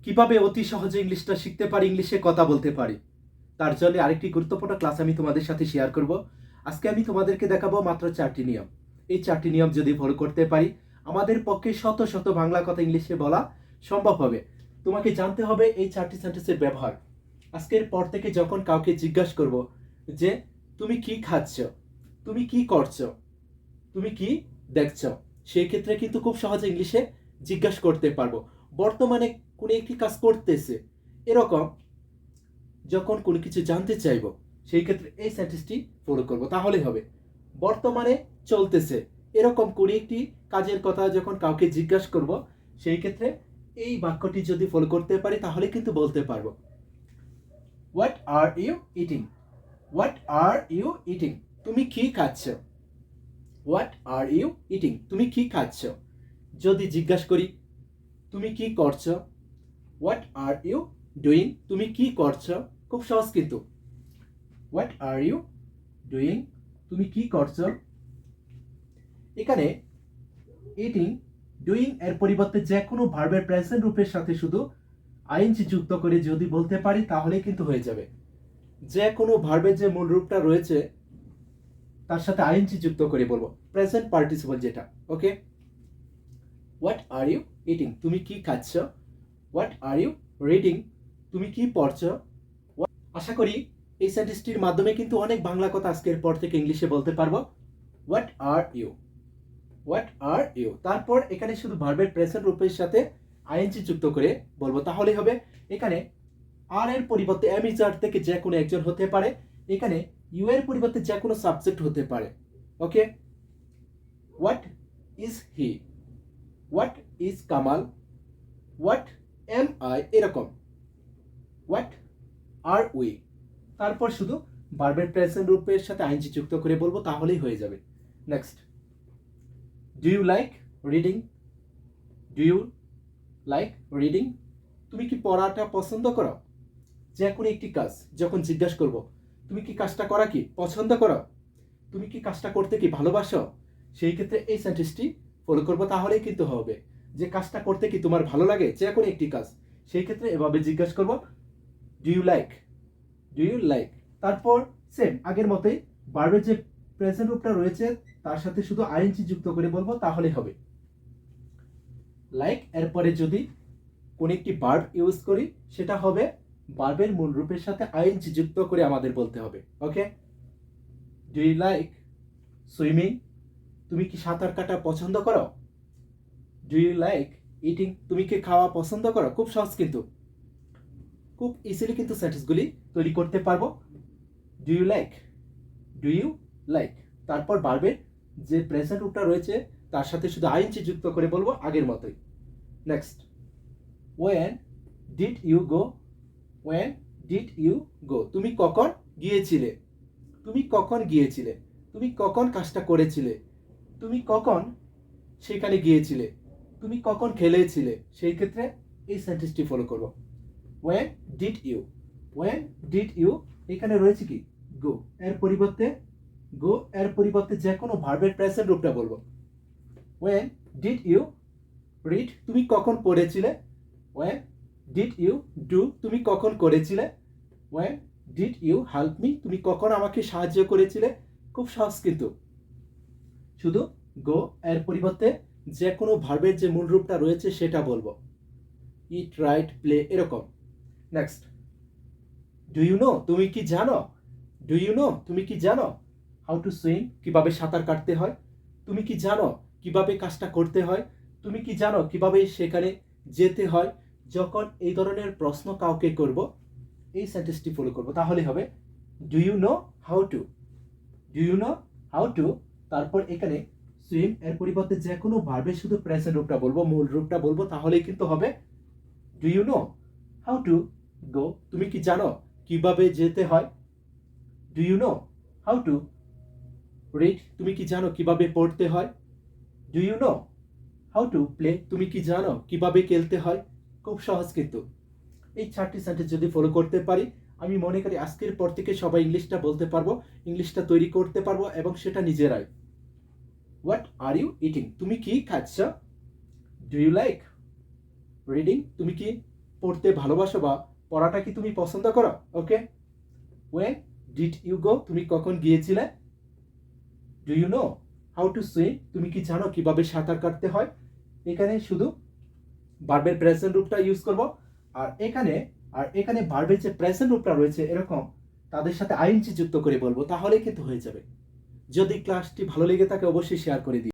কিভাবে অতি সহজে ইংলিশটা শিখতে পারি, ইংলিশে কথা বলতে পারি, তার জন্য আরেকটি গুরুত্বপূর্ণ ক্লাস আমি তোমাদের সাথে শেয়ার করব। আজকে আমি তোমাদেরকে দেখাবো মাত্র 4টি নিয়ম। এই 4টি নিয়ম যদি ফলো করতে পারি, আমাদের পক্ষে শত শত বাংলা কথা ইংলিশে বলা সম্ভব হবে। তোমাকে জানতে হবে এই 4টি সেন্টেন্সের ব্যবহার। আজকের পর থেকে যখন কাউকে জিজ্ঞাসা করব যে তুমি কি খাচ্ছ, তুমি কি করছো, তুমি কি দেখছো, সেই ক্ষেত্রে কিন্তু খুব সহজে ইংলিশে জিজ্ঞাসা করতে পারবো। বর্তমানে কোনো একটি কাজ করতেছে, এরকম যখন কোনো কিছু জানতে চাইবো, সেই ক্ষেত্রে এই সেন্টেন্সটি ফলো করব, তাহলেই হবে। বর্তমানে চলতেছে, এরকম কোনো একটি কাজের কথা যখন কাউকে জিজ্ঞাসা করব, সেই ক্ষেত্রে এই বাক্যটি যদি ফলো করতে পারি তাহলে কিন্তু বলতে পারবো। What are you eating, what are you eating, তুমি কি খাচ্ছ। হোয়াট আর ইউ ইটিং, তুমি কি খাচ্ছ। যদি জিজ্ঞাসা করি তুমি কি করছো, হোয়াট আর ইউ ডুইং, তুমি কি করছো, খুব সহজ কিন্তু। হোয়াট আর ইউ ডুইং, তুমি কি করছো। এখানে ইটিং, ডুইং এর পরিবর্তে যে কোনো ভার্বের প্রেজেন্ট রূপের সাথে শুধু আইএনজি যুক্ত করে যদি বলতে পারি তাহলেই কিন্তু হয়ে যাবে। যে কোনো ভার্বের যে মূল রূপটা রয়েছে তার সাথে আইএনজি যুক্ত করে বলবো, প্রেজেন্ট পার্টিসিপল যেটা। ওকে, হোয়াট আর ইউ ইটিং, তুমি কি খাচ্ছ। হোয়াট আর ইউ রিডিং, তুমি কি পড়ছো। আশা করি এই সেন্টেন্সটির মাধ্যমে কিন্তু অনেক বাংলা কথা আজকের পর থেকে ইংলিশে বলতে পারবো। What are you, what are you, তারপর এখানে শুধু ভার্বের প্রেজেন্ট রূপের সাথে আইএনজি যুক্ত করে বলবো, তাহলে হবে। এখানে আর এর পরিবর্তে এম ইজ আর থেকে যে কোনো একজন হতে পারে, এখানে ইউ এর পরিবর্তে যে কোনো সাবজেক্ট হতে পারে। Okay, what is he, what is Kamal, what am I, এরকম। হোয়াট আর উই, তারপর শুধু ভার্বের প্রেজেন্ট রূপের সাথে আইএনজি যুক্ত করে বলবো, তাহলেই হয়ে যাবে। Next, do you like reading, do you like reading, তুমি কি পড়াটা পছন্দ করো। যে কোনো একটি কাজ যখন জিজ্ঞাসা করব, তুমি কি কাজটা করা কি পছন্দ করো, তুমি কি কাজটা করতে কি ভালোবাসো, সেই ক্ষেত্রে এই সেন্টেন্সটি ফলো করবো, তাহলেই কিন্তু হবে। যে কাজটা করতে কি তোমার ভালো লাগে, যে কোনো একটি কাজ, সেই ক্ষেত্রে এভাবে জিজ্ঞাসা করবো, do you like, do you like. তারপর সেম আগের মতোই ভার্বের যে প্রেজেন্ট রূপটা রয়েছে তার সাথে শুধু আইএনজি যুক্ত করে বলবো, তাহলেই হবে। লাইক এরপরে যদি কোন একটি ভার্ব ইউজ করি, সেটা হবে ভার্বের মূল রূপের সাথে আইএনজি যুক্ত করে আমাদের বলতে হবে। ওকে, ডু ইউ লাইক সুইমিং, তুমি কি সাঁতার কাটা পছন্দ করো। ডু ইউ লাইক ইটিং, তুমি কি খাওয়া পছন্দ করো। খুব সহজ কিন্তু, খুব ইজিলি কিন্তু সেন্টেন্সগুলি তৈরি করতে পারবো। Do you like, do you like, তারপর ভার্বের যে প্রেজেন্ট রূপটা রয়েছে তার সাথে শুধু আইএনজি যুক্ত করে বলবো আগের মতোই। Next, when did you go, when did you go, তুমি কখন গিয়েছিলে, তুমি কখন গিয়েছিলে, তুমি কখন কাজটা করেছিলে, তুমি কখন সেখানে গিয়েছিলে, তুমি কখন খেলেছিলে, সেই ক্ষেত্রে এই সেন্টেন্সটি ফলো করব। When did you, when did you, এখানে রয়েছে কি গো এর পরিবর্তে, গো এর পরিবর্তে যে কোনো ভার্বের প্রেজেন্ট রূপটা বলবো। ওয়েন ডিড ইউ রিড, তুমি কখন পড়েছিলে। ওয়েন ডিড ইউ ডু, তুমি কখন করেছিলে। When did you help me, তুমি কখন আমাকে সাহায্য করেছিলে। খুব সহজ কিন্তু, শুধু গো এর পরিবর্তে যে কোনো ভার্বের যে মূল রূপটা রয়েছে সেটা বলবো। ইট, রাইট, প্লে, এরকম। নেক্সট, ডু ইউ নো, তুমি কি জানো। ডু ইউ নো, তুমি কি জানো হাউ টু সুইম, কিভাবে সাঁতার কাটতে হয়। তুমি কি জানো কিভাবে কাজটা করতে হয়। তুমি কি জানো কিভাবে সেখানে যেতে হয়। যখন এই ধরনের প্রশ্ন কাউকে করব, এই সেন্টেন্সটি ফলো করব, তাহলে হবে do you know how to, do you know how to, তারপর এখানে সুইম এর পরিবর্তে যে কোনো ভার্বের শুধু প্রেজেন্ট রূপটা বলবো, মূল রূপটা বলবো, তাহলেই কিন্তু হবে do you know how to go, তুমি কি জানো কিভাবে যেতে হয়। Do you know how to read, তুমি কি জানো কিভাবে পড়তে হয়। Do you know how to play, তুমি কি জানো কিভাবে খেলতে হয়। খুব সহজ কিন্তু, এই 4টি সেন্টেন্স যদি ফলো করতে পারি, আমি মনে করি আজকের পর থেকে সবাই ইংলিশটা বলতে পারবো, ইংলিশটা তৈরি করতে পারবো, এবং সেটা নিজেরাই। হোয়াট আর ইউ ইটিং, তুমি কি খাচ্ছ। ডু ইউ লাইক রিডিং, তুমি কি পড়তে ভালোবাসো বা পড়াটা কি তুমি পছন্দ করো? Okay, when did you go, তুমি কখন গিয়েছিলে? Do you know how to swim, তুমি কি জানো কিভাবে সাঁতার কাটতে হয়? এখানে শুধু ভার্বের প্রেজেন্ট রূপটা ইউজ করব। আর এখানে ভার্বের যে প্রেজেন্ট রূপটা রয়েছে এরকম তাদের সাথে আইএনজি যুক্ত করে বলবো, তাহলে কিন্তু হয়ে যাবে। যদি ক্লাসটি ভালো লেগে থাকে অবশ্যই শেয়ার করে দিও।